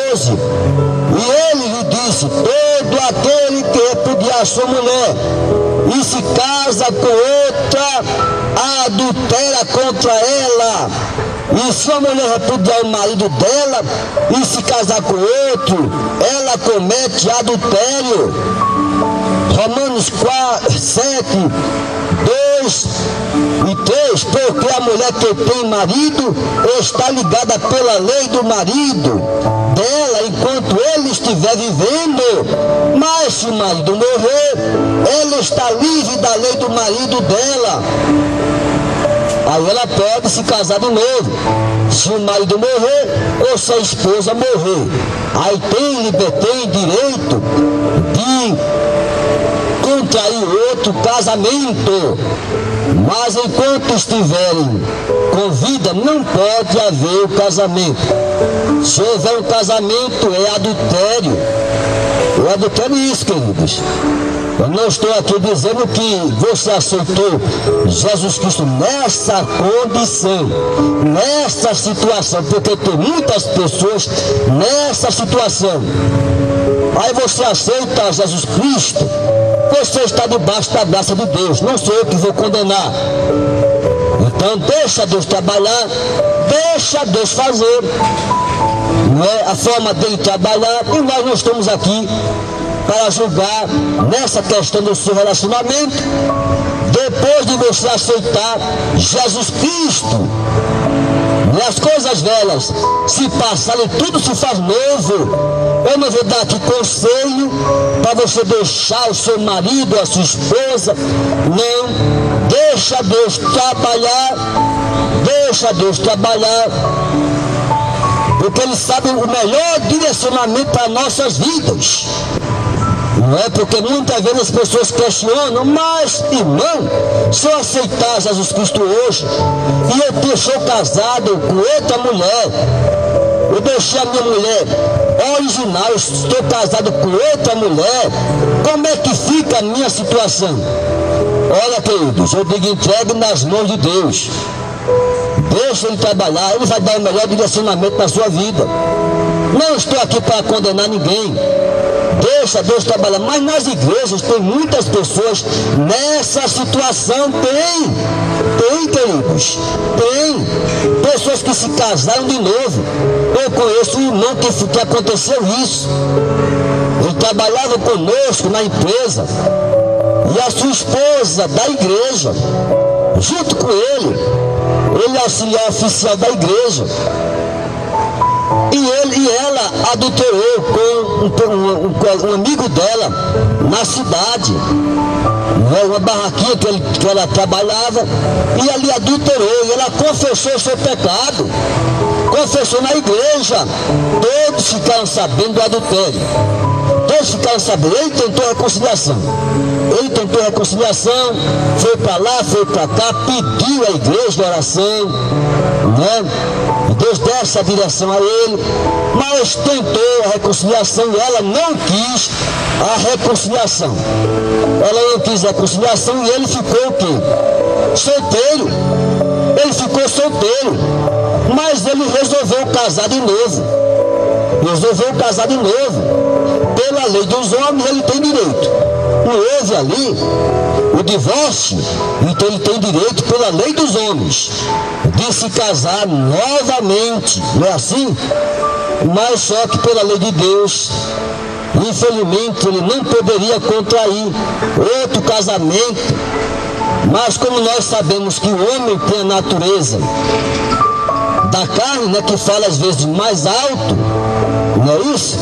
12. E ele lhe disse: todo aquele que repudiar sua mulher e se casa com outra, adultera contra ela. E se a mulher repudiar o marido dela e se casar com outro, ela comete adultério. Romanos 7, 2 e 3, porque a mulher que tem marido está ligada pela lei do marido dela enquanto ele estiver vivendo, mas se o marido morrer, ela está livre da lei do marido dela. Aí ela pode se casar de novo, se o marido morrer ou se a esposa morrer. Aí tem direito de contrair outro casamento, mas enquanto estiverem com vida não pode haver o casamento. Se houver um casamento é adultério. O adultério é isso, queridos. Eu não estou aqui dizendo que você aceitou Jesus Cristo nessa condição, nessa situação, porque tem muitas pessoas nessa situação. Aí você aceita Jesus Cristo, você está debaixo da graça de Deus, não sou eu que vou condenar. Então deixa Deus trabalhar, deixa Deus fazer, não é a forma dele trabalhar, e nós não estamos aqui para julgar nessa questão do seu relacionamento. Depois de você aceitar Jesus Cristo, as coisas velhas se passarem, tudo se faz novo. Eu não vou dar aqui conselho para você deixar o seu marido, a sua esposa. Não, deixa Deus trabalhar, deixa Deus trabalhar, porque Ele sabe o melhor direcionamento para nossas vidas. Não é? Porque muitas vezes as pessoas questionam: mas irmão, se eu aceitar Jesus Cristo hoje e eu sou casado com outra mulher, eu deixei a minha mulher original, eu estou casado com outra mulher, como é que fica a minha situação? Olha, queridos, eu digo: entregue nas mãos de Deus, deixa Ele trabalhar, Ele vai dar o melhor direcionamento para a sua vida. Não estou aqui para condenar ninguém, deixa Deus trabalhar. Mas nas igrejas tem muitas pessoas nessa situação. Tem, queridos, tem pessoas que se casaram de novo. Eu conheço um irmão que aconteceu isso. Ele trabalhava conosco na empresa e a sua esposa da igreja, junto com ele é auxiliar oficial da igreja. E ela adulterou com um amigo dela na cidade, uma barraquinha que ela trabalhava, e ali adulterou, e ela confessou o seu pecado, confessou na igreja. Todos ficaram sabendo do adultério, todos ficaram sabendo. Ele tentou reconciliação, foi para lá, foi para cá, pediu à igreja oração, né? Deus deu essa direção a ele, mas tentou a reconciliação e ela não quis a reconciliação. Ela não quis a reconciliação e ele ficou o quê? Solteiro. Ele ficou solteiro, mas ele resolveu casar de novo. Pela lei dos homens ele tem direito. Não houve ali o divórcio, então ele tem direito pela lei dos homens de se casar novamente, não é assim? Mas só que pela lei de Deus, infelizmente, ele não poderia contrair outro casamento. Mas como nós sabemos que o homem tem a natureza da carne, né, que fala às vezes mais alto, não é isso?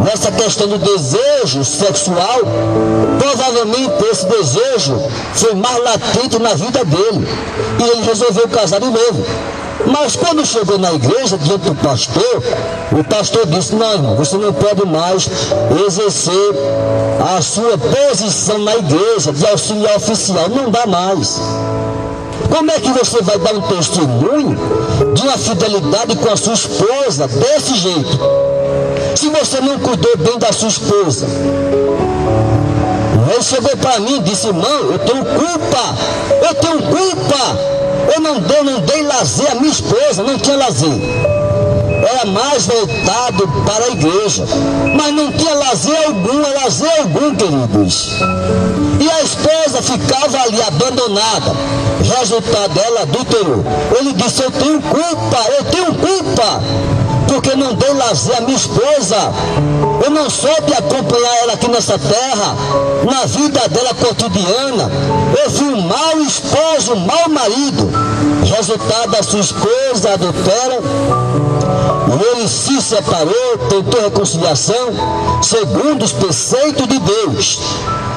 Nessa questão do desejo sexual, provavelmente esse desejo foi mais latente na vida dele e ele resolveu casar de novo. Mas quando chegou na igreja, diante do pastor, o pastor disse: não, irmão, você não pode mais exercer a sua posição na igreja de auxiliar oficial, não dá mais. Como é que você vai dar um testemunho de uma fidelidade com a sua esposa desse jeito, se você não cuidou bem da sua esposa? Ele chegou para mim e disse: irmão, eu tenho culpa, eu não dei lazer à minha esposa, não tinha lazer. era mais voltado para a igreja, mas não tinha lazer algum, queridos. E a esposa ficava ali abandonada. Resultado, ela adulterou. Ele disse: eu tenho culpa, porque não dei lazer à minha esposa. Eu não soube acompanhar ela aqui nessa terra, na vida dela cotidiana. Eu fui um mau esposo, um mau marido. Resultado, a sua esposa adultera, e ele se separou, tentou reconciliação, segundo os preceitos de Deus.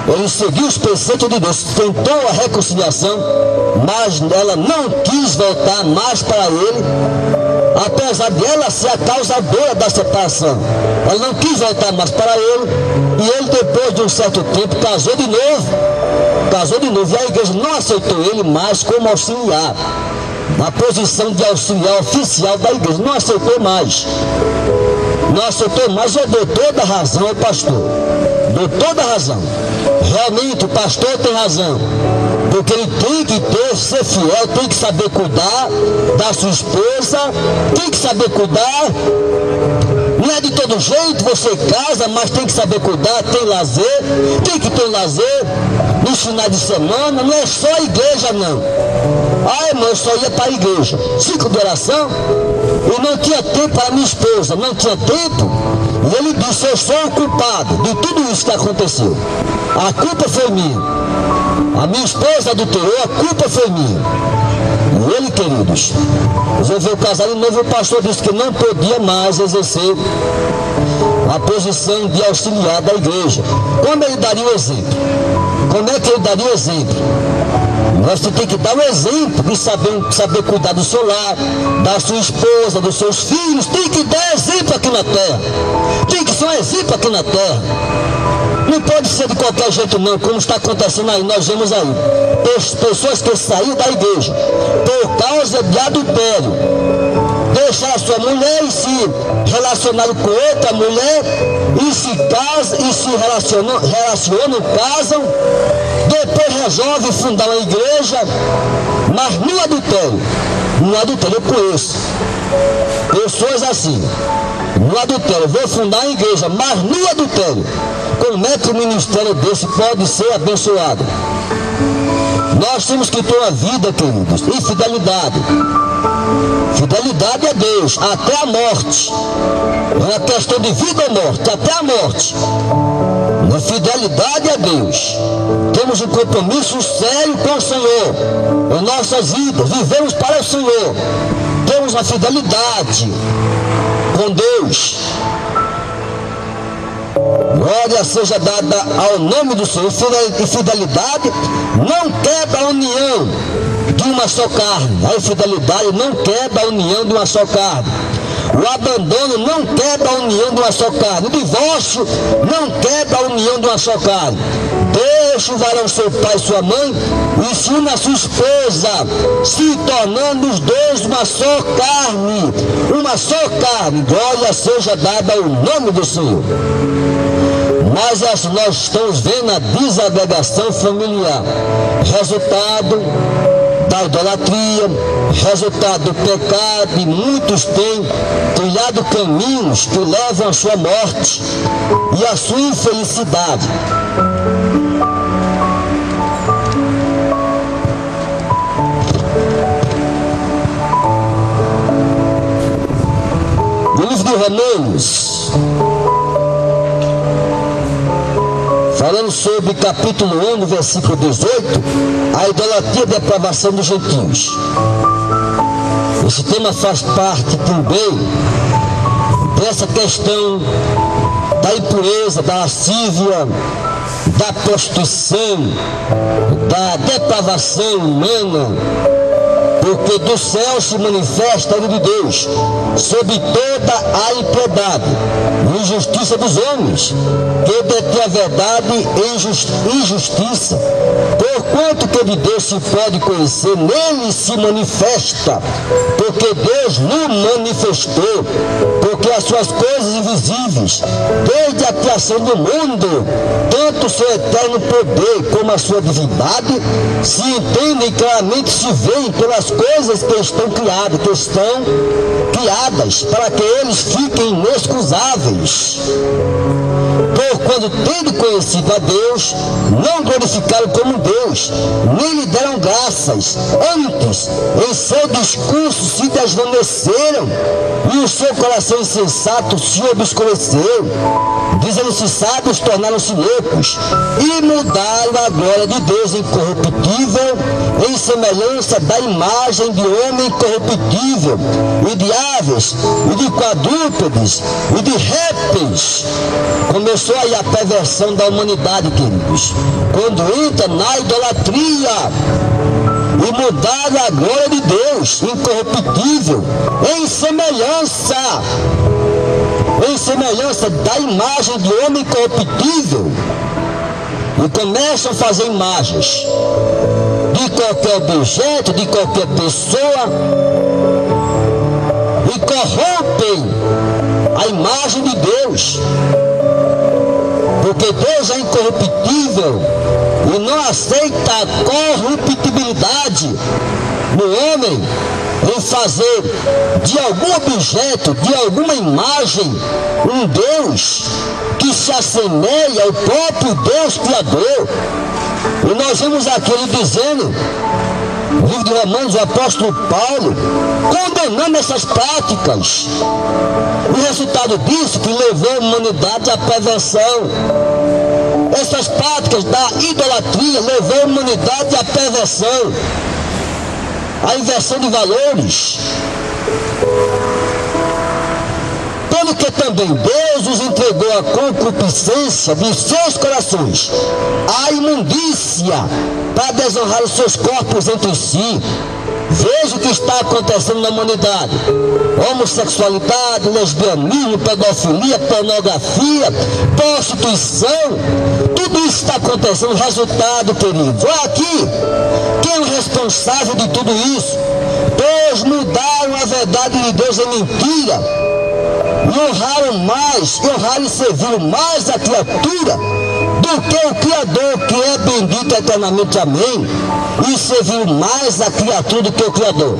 Ele seguiu os preceitos de Deus, tentou a reconciliação, mas ela não quis voltar mais para ele, apesar de ela ser a causadora da separação. Ela não quis voltar mais para ele, e ele, depois de um certo tempo, casou de novo, e a igreja não aceitou ele mais como auxiliar, na posição de auxiliar oficial da igreja. Não aceitou mais, eu dou toda a razão ao pastor, dou toda a razão. Realmente o pastor tem razão, porque ele tem que ser fiel, tem que saber cuidar da sua esposa, tem que saber cuidar. Não é de todo jeito, você casa, mas tem que saber cuidar, tem lazer, tem que ter lazer nos finais de semana, não é só a igreja não. Ah, irmão, eu só ia para a igreja, 5 de oração, eu não tinha tempo para minha esposa, não tinha tempo. E ele disse: eu sou o culpado de tudo isso que aconteceu. A culpa foi minha. A minha esposa adulterou, a culpa foi minha. E ele, queridos, resolveu casar de novo. O pastor disse que não podia mais exercer a posição de auxiliar da igreja. Como ele daria o exemplo? Como é que ele daria o exemplo? Você tem que dar o exemplo de saber cuidar do seu lar, da sua esposa, dos seus filhos. Tem que dar exemplo aqui na terra. Tem que ser um exemplo aqui na terra. Não pode ser de qualquer jeito não, como está acontecendo aí. Nós vemos aí pessoas que saíram da igreja por causa de adultério, deixaram a sua mulher e se relacionaram com outra mulher, e se casam, e se relacionam, casam, depois resolvem fundar uma igreja, mas no adultério. Eu conheço pessoas assim, no adultério, vou fundar uma igreja, mas no adultério. Como é que um ministério desse pode ser abençoado? Nós temos que ter uma vida, queridos, em fidelidade. Fidelidade a Deus, até a morte. É uma questão de vida ou morte, até a morte. Na fidelidade a Deus. Temos um compromisso sério com o Senhor. Em nossas vidas, vivemos para o Senhor. Temos uma fidelidade com Deus. Glória seja dada ao nome do Senhor. E fidelidade não quebra a união de uma só carne. A infidelidade não quebra a união de uma só carne. O abandono não quebra a união de uma só carne. O divórcio não quebra a união de uma só carne. Deixe o varão seu pai e sua mãe e se une a sua esposa, se tornando os dois uma só carne. Uma só carne. Glória seja dada ao nome do Senhor. Mas nós estamos vendo a desagregação familiar, resultado da idolatria, resultado do pecado, e muitos têm trilhado caminhos que levam à sua morte e à sua infelicidade. No livro de Romanos, falando sobre capítulo 1, versículo 18, a idolatria e a depravação dos gentios. Esse tema faz parte também dessa questão da impureza, da lascívia, da prostituição, da depravação humana, porque do céu se manifesta a ira de Deus sobre toda a impiedade injustiça dos homens, que detém a verdade em injustiça. Porquanto que de Deus se pode conhecer, nele se manifesta, porque Deus não manifestou, porque as suas coisas invisíveis, desde a criação do mundo, tanto o seu eterno poder como a sua divindade, se entendem claramente, se veem pelas coisas que estão criadas, para que eles fiquem inexcusáveis. Porquanto, tendo conhecido a Deus, não glorificaram como Deus, nem lhe deram graças. Antes, em seu discurso se desvaneceram, e o seu coração insensato se obscureceu. Dizendo-se sábios, tornaram-se loucos, e mudaram a glória de Deus incorruptível, em semelhança da imagem de homem corruptível, e de aves, e de quadrúpedes, e de répteis. Começou aí a perversão da humanidade, queridos, quando entra na idolatria, e mudaram a glória de Deus incorruptível, em semelhança da imagem de homem corruptível, e começam a fazer imagens de qualquer objeto, de qualquer pessoa, e corrompem a imagem de Deus, porque Deus é incorruptível e não aceita a corruptibilidade no homem, em fazer de algum objeto, de alguma imagem, um Deus que se assemelha ao próprio Deus Criador. E nós vemos aqui ele dizendo, no livro de Romanos, o apóstolo Paulo, condenando essas práticas. O resultado disso que levou a humanidade à perversão. Essas práticas da idolatria levou a humanidade à perversão, a inversão de valores. Pelo que também Deus os entregou à concupiscência de seus corações, à imundícia, para desonrar os seus corpos entre si. Veja o que está acontecendo na humanidade: homossexualidade, lesbianismo, pedofilia, pornografia, prostituição. Tudo isso está acontecendo. O resultado, queridos, olha aqui, quem é o responsável de tudo isso? Pois mudaram a verdade de Deus em mentira, e honraram e serviram mais a criatura do que o Criador, que é bendito eternamente, amém. E serviram mais a criatura do que o Criador.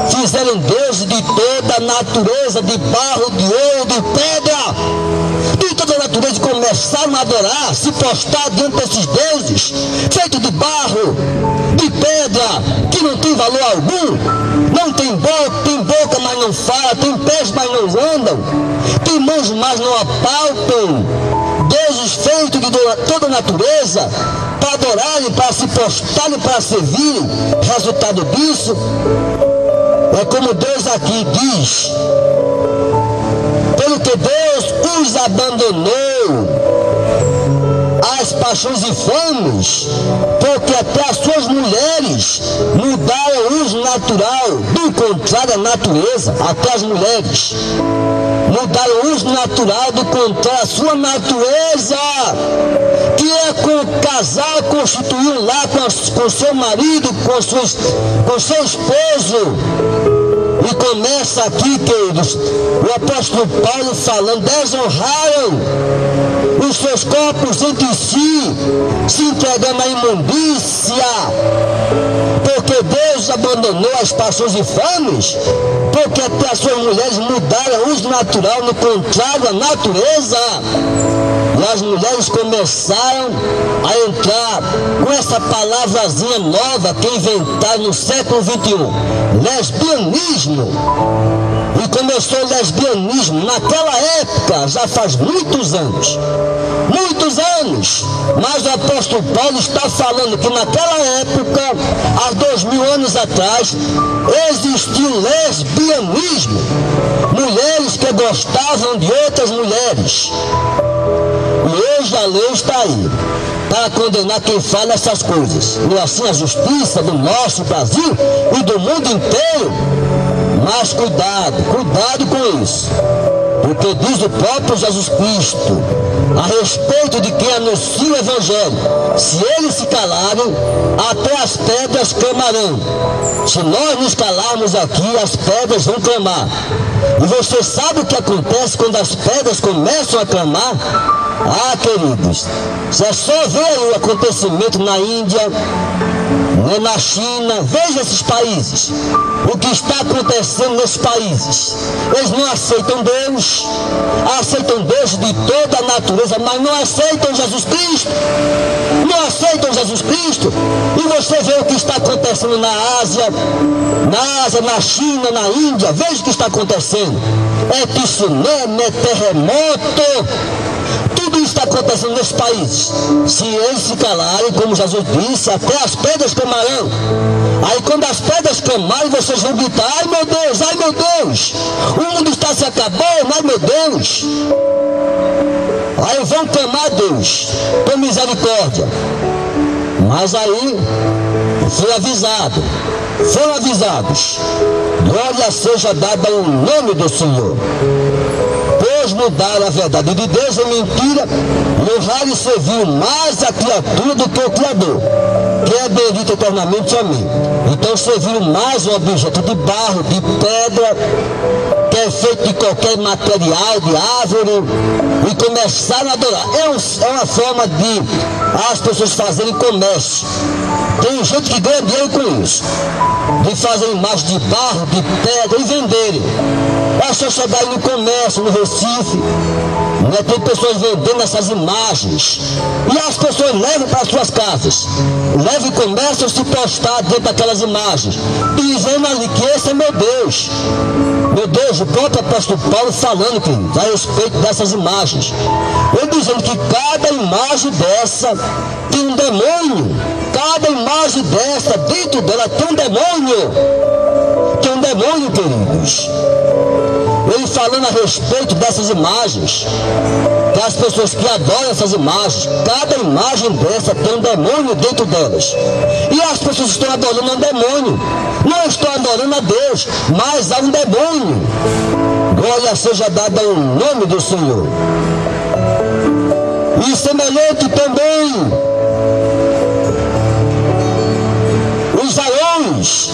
Fizeram deuses de toda a natureza, de barro, de ouro, de pedra, de toda a natureza, e começaram a adorar, se prostrar diante desses deuses, feitos de barro, de pedra, que não tem valor algum. Não tem boca, mas não fala, tem pés, mas não andam, tem mãos, mas não apalpam. Deuses feitos de toda a natureza, para adorarem, para se prostrarem, para servirem. Resultado disso é como Deus aqui diz: pelo que Deus os abandonou às paixões infames, porque até as suas mulheres mudaram o uso natural, do contrário à natureza. Até as mulheres mudaram o uso natural, do contrário à sua natureza, que é com o casal constituir um lar com seu marido, com seu esposo. E começa aqui, queridos, o apóstolo Paulo falando: desonraram os seus corpos entre si, se entregando à imundícia, porque Deus abandonou as paixões infames, porque até as suas mulheres mudaram o uso natural, no contrário à natureza. E as mulheres começaram a entrar com essa palavrazinha nova que inventaram no século XXI, lesbianismo. E começou o lesbianismo naquela época, já faz muitos anos, mas o apóstolo Paulo está falando que naquela época, há 2000 anos atrás, existiu lesbianismo, mulheres que gostavam de outras mulheres. E hoje a lei está aí para condenar quem fala essas coisas. E assim a justiça do nosso Brasil e do mundo inteiro. Mas cuidado com isso, Porque diz o próprio Jesus Cristo a respeito de quem anuncia o Evangelho: se eles se calarem, até as pedras clamarão. Se nós nos calarmos aqui, as pedras vão clamar. E você sabe o que acontece quando as pedras começam a clamar? Ah, queridos, você é só ver o acontecimento na Índia, na China. Veja esses países, o que está acontecendo nesses países. Eles não aceitam Deus, aceitam Deus de toda a natureza, mas não aceitam Jesus Cristo. Não aceitam Jesus Cristo. E você vê o que está acontecendo na Ásia, na China, na Índia. Veja o que está acontecendo. É tsunami, é terremoto. Tudo isso está acontecendo nesses países. Se eles se calarem, como Jesus disse, até as pedras clamarão. Aí quando as pedras clamarem, vocês vão gritar: ai meu Deus, ai meu Deus, o mundo está se acabando, ai meu Deus. Aí vão clamar a Deus por misericórdia. Mas aí foram avisados: glória seja dada ao nome do Senhor. Pois mudaram a verdade de Deus em mentira, e honraram e serviram mais a criatura do que o Criador, que é bendito eternamente. Amém. Então serviram mais um objeto de barro, de pedra, que é feito de qualquer material, de árvore, e começaram a adorar. É uma forma de as pessoas fazerem comércio. Tem gente que ganha dinheiro com isso, de fazer imagem de barro, de pedra e venderem. É só chegar aí no comércio, no Recife, né? Tem pessoas vendendo essas imagens, e as pessoas levam para suas casas, levam e começam a se postar dentro daquelas imagens, dizendo ali que esse é meu Deus. Meu Deus, o próprio apóstolo Paulo falando, querido, a respeito dessas imagens. Ele dizendo que cada imagem dessa tem um demônio. Cada imagem dessa, dentro dela tem um demônio. Tem um demônio, queridos. Ele falando a respeito dessas imagens, das pessoas que adoram essas imagens. Cada imagem dessa tem um demônio dentro delas. E as pessoas estão adorando um demônio. Não estão adorando a Deus, mas há um demônio. Glória seja dada ao nome do Senhor. E semelhante também, os varões,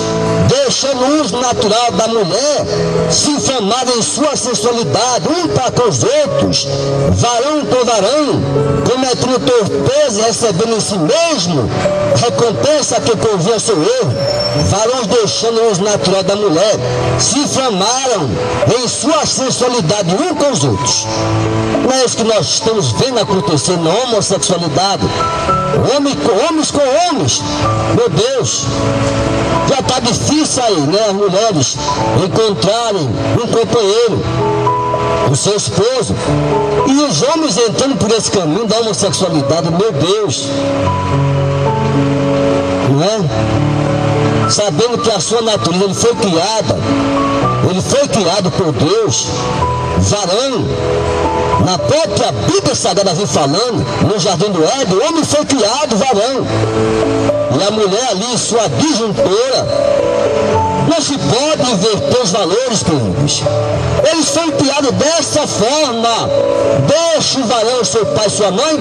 deixando o uso natural da mulher, se inflamarem em sua sensualidade, um para com os outros, varão por varão, cometendo torpeza e recebendo em si mesmo recompensa que convinha ao seu erro. Varões, deixando o uso natural da mulher, se inflamaram em sua sensualidade um com os outros. Não é isso que nós estamos vendo acontecer na homossexualidade? Homens com homens. Meu Deus, já está difícil aí, né? As mulheres encontrarem um companheiro, o seu esposo, e os homens entrando por esse caminho da homossexualidade. Meu Deus, não é? Sabendo que a sua natureza, ele foi criado por Deus, varão. Na própria Bíblia Sagrada vem falando, no jardim do Éden, o homem foi criado varão, e a mulher ali, sua disjuntora. Não se pode inverter os valores, queridos. Eles foram criados dessa forma. Deixa o varão, seu pai e sua mãe,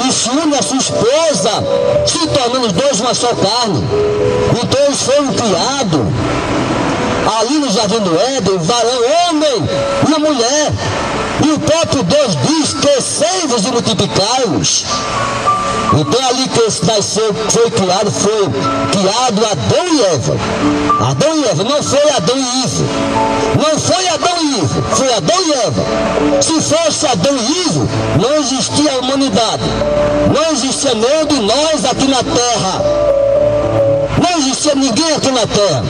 e se une a sua esposa, se tornando os dois uma só carne. Então eles foram criados ali no jardim do Éden, varão, homem e uma mulher. E o próprio Deus diz: crescei-vos e multiplicai-vos. Então ali que nasceu, foi criado Adão e Eva. Adão e Eva, não foi Adão e Ivo. Não foi Adão e Ivo, foi Adão e Eva. Se fosse Adão e Ivo, não existia a humanidade. Não existia nenhum de nós aqui na terra. Não existia ninguém aqui na terra.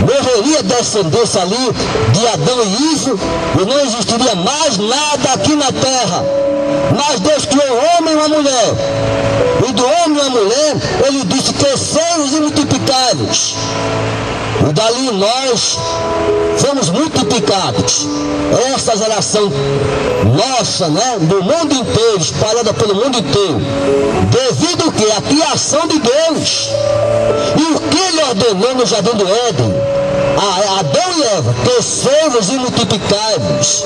Morreria a descendência ali de Adão e Ivo, e não existiria mais nada aqui na terra. Mas Deus criou o homem e uma mulher, e do homem e uma mulher ele disse: crescei-vos e multiplicai-vos. E dali nós fomos multiplicados. Essa geração nossa, né, do mundo inteiro, espalhada pelo mundo inteiro, devido ao que? A criação de Deus. E o que ele ordenou no jardim do Éden? Adão e Eva, crescei-vos e multiplicai-vos.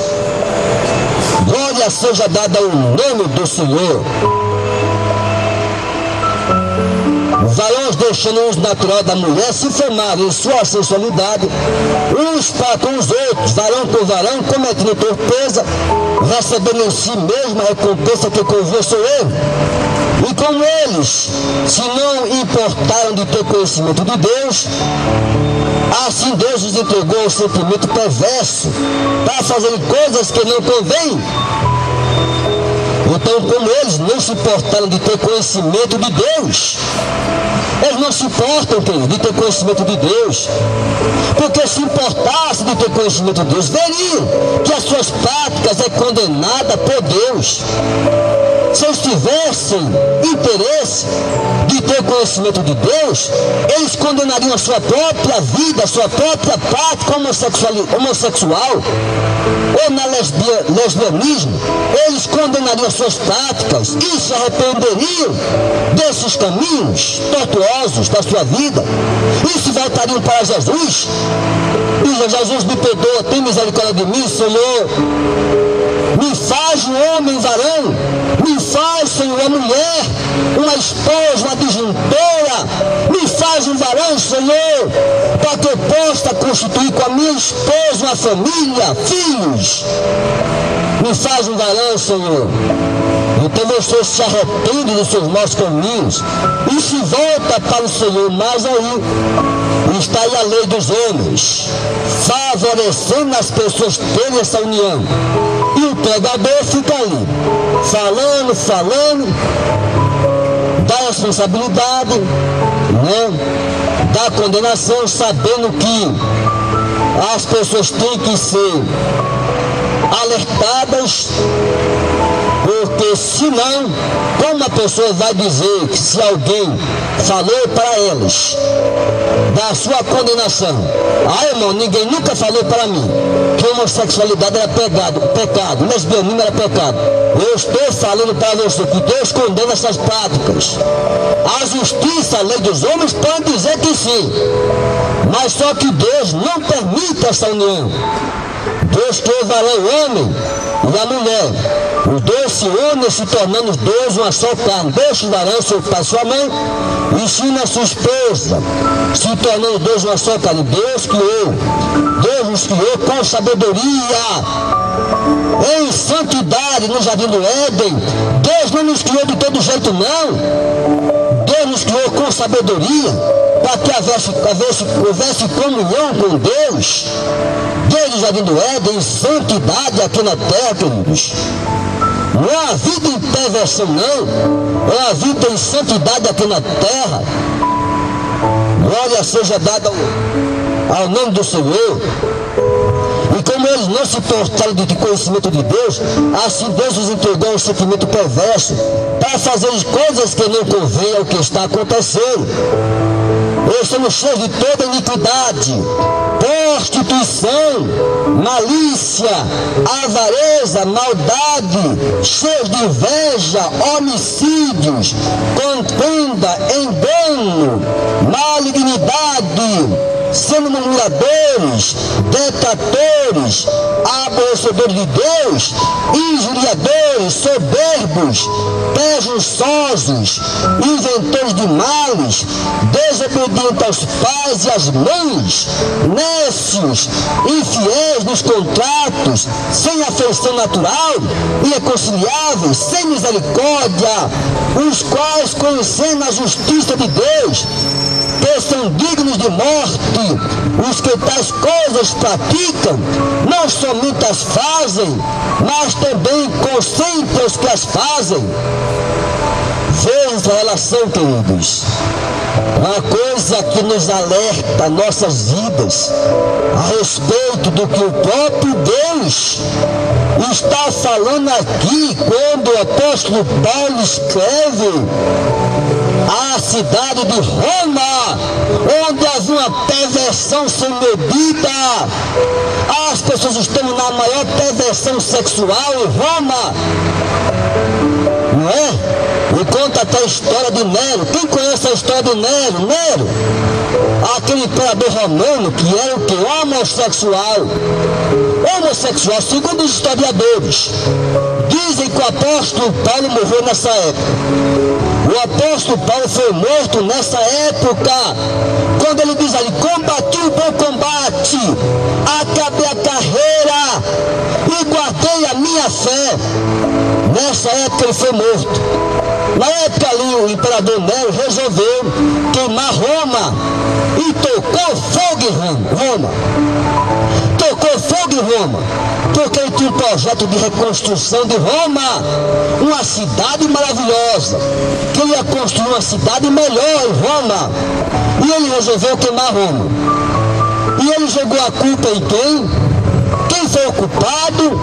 Glória seja dada ao nome do Senhor. Os varões, deixando o uso natural da mulher, se formaram em sua sensualidade, uns para com os outros, varão por varão, cometendo torpeza, recebendo em si mesmo a recompensa que convinha ao seu erro. E como eles se não importaram de ter conhecimento de Deus, assim Deus os entregou ao sentimento perverso, para fazerem coisas que não convêm. Então, como eles não se importaram de ter conhecimento de Deus, eles não se importam, querido, de ter conhecimento de Deus, porque se importasse de ter conhecimento de Deus, veriam que as suas práticas é condenada por Deus. Se eles tivessem interesse de ter conhecimento de Deus, eles condenariam a sua própria vida, a sua própria prática homossexual, ou na lesbianismo. Eles condenariam as suas práticas e se arrependeriam desses caminhos tortuosos da sua vida e se voltariam para Jesus. E Jesus, me perdoa, tem misericórdia de mim, Senhor. Me faz um homem varão, me faz, Senhor, uma mulher, uma esposa, uma disjuntora, me faz um varão, Senhor, para que eu possa constituir com a minha esposa uma família, filhos. Me faz um varão, Senhor. Então você se arrepende dos seus maus caminhos e se volta para o Senhor. Mas aí está aí a lei dos homens, favorecendo as pessoas terem essa união. E o pregador fica ali, falando, da responsabilidade, né, da condenação, sabendo que as pessoas têm que ser alertadas, porque senão, como a pessoa vai dizer que se alguém falou para elas da sua condenação, irmão, ninguém nunca falou para mim que homossexualidade era pecado, lesbianismo era pecado. Eu estou falando para você que Deus condena essas práticas. A justiça, a lei dos homens pode dizer que sim, mas só que Deus não permite essa união. Deus criou o varão, o homem e a mulher. Os dois se unem, se tornando os dois uma só carne. Deixa o varão, seu pai, sua mãe, e ensina a sua esposa, se tornando os dois uma só carne. Deus criou. Deus nos criou com sabedoria, em santidade, no jardim do Éden. Deus não nos criou de todo jeito, não. Deus nos criou com sabedoria, para que houvesse comunhão com Deus, desde o jardim do Éden, em santidade aqui na terra, queridos. Não é uma vida em perversão, não. É uma vida em santidade aqui na terra. Glória seja dada ao nome do Senhor. E como eles não se portaram de conhecimento de Deus, assim Deus os entregou a um sentimento perverso, para fazer coisas que não convêm ao que está acontecendo. Eles são cheios de toda iniquidade, prostituição, malícia, avareza, maldade, cheios de inveja, homicídios, contenda, engano, malignidade, sendo murmuradores, detratores, aborrecedores de Deus, injuriadores, soberbos, presunçosos, inventores de males, desobedientes aos pais e às mães, nécios, infiéis nos contratos, sem afeição natural, irreconciliáveis, sem misericórdia, os quais, conhecendo a justiça de Deus, que são dignos de morte, os que tais coisas praticam, não somente as fazem, mas também consentem os que as fazem. Vejam essa relação, queridos. Uma coisa que nos alerta nossas vidas a respeito do que o próprio Deus está falando aqui, quando o apóstolo Paulo escreve à cidade de Roma, onde havia uma perversão sem medida. As pessoas estão na maior perversão sexual em Roma. não é? E conta até a história de Nero. Quem conhece a história de Nero? Nero, aquele imperador romano que era o que? Homossexual. Homossexual, segundo os historiadores. Dizem que o apóstolo Paulo morreu nessa época. O apóstolo Paulo foi morto nessa época, quando ele diz ali: combati o bom combate, acabei a carreira e guardei a minha fé. Nessa época ele foi morto. Na época ali o imperador Nero resolveu queimar Roma e tocou fogo em Roma. Tocou fogo em Roma, porque ele tinha um projeto de reconstrução de Roma, uma cidade maravilhosa, que ele ia construir uma cidade melhor em Roma, e ele resolveu queimar Roma. E ele jogou a culpa em quem? Quem foi o culpado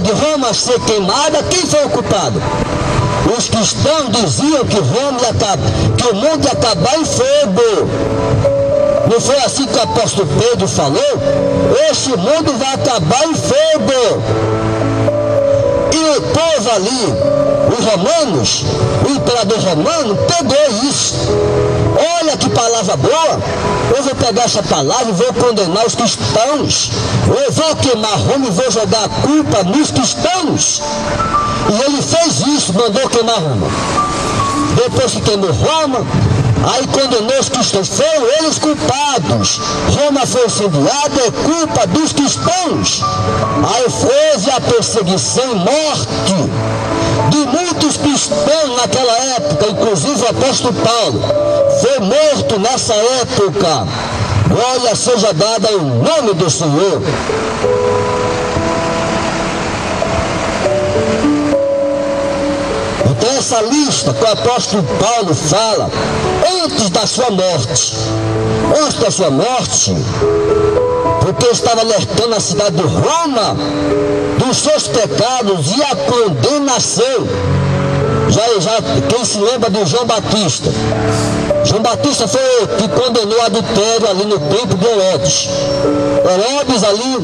de Roma ser queimada? Quem foi o culpado? Os cristãos diziam que que o mundo ia acabar em fogo. Não foi assim que o apóstolo Pedro falou? Este mundo vai acabar em fogo. E o povo ali, os romanos, o imperador romano, pegou isso. Olha que palavra boa. Eu vou pegar essa palavra e vou condenar os cristãos. Eu vou queimar Roma e vou jogar a culpa nos cristãos. E ele fez isso, mandou queimar Roma. Depois que queimou Roma, aí condenou os cristãos. Foram eles culpados. Roma foi incendiada, é culpa dos cristãos. Aí houve a perseguição e morte de muitos cristãos naquela época, inclusive o apóstolo Paulo foi morto nessa época. Glória seja dada ao nome do Senhor. Então essa lista que o apóstolo Paulo fala antes da sua morte, porque estava alertando a cidade de Roma dos seus pecados e a condenação. Já quem se lembra de João Batista? João Batista foi que condenou o adultério ali no templo de Herodes. Herodes ali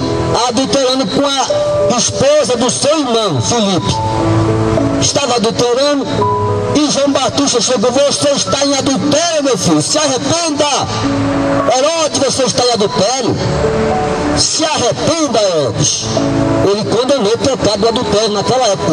adulterando com a esposa do seu irmão, Filipe. Estava adulterando e João Batista chegou: você está em adultério, meu filho, se arrependa. Herodes, você está em adultério, se arrependa, Herodes. Ele condenou o pecado do adultério naquela época.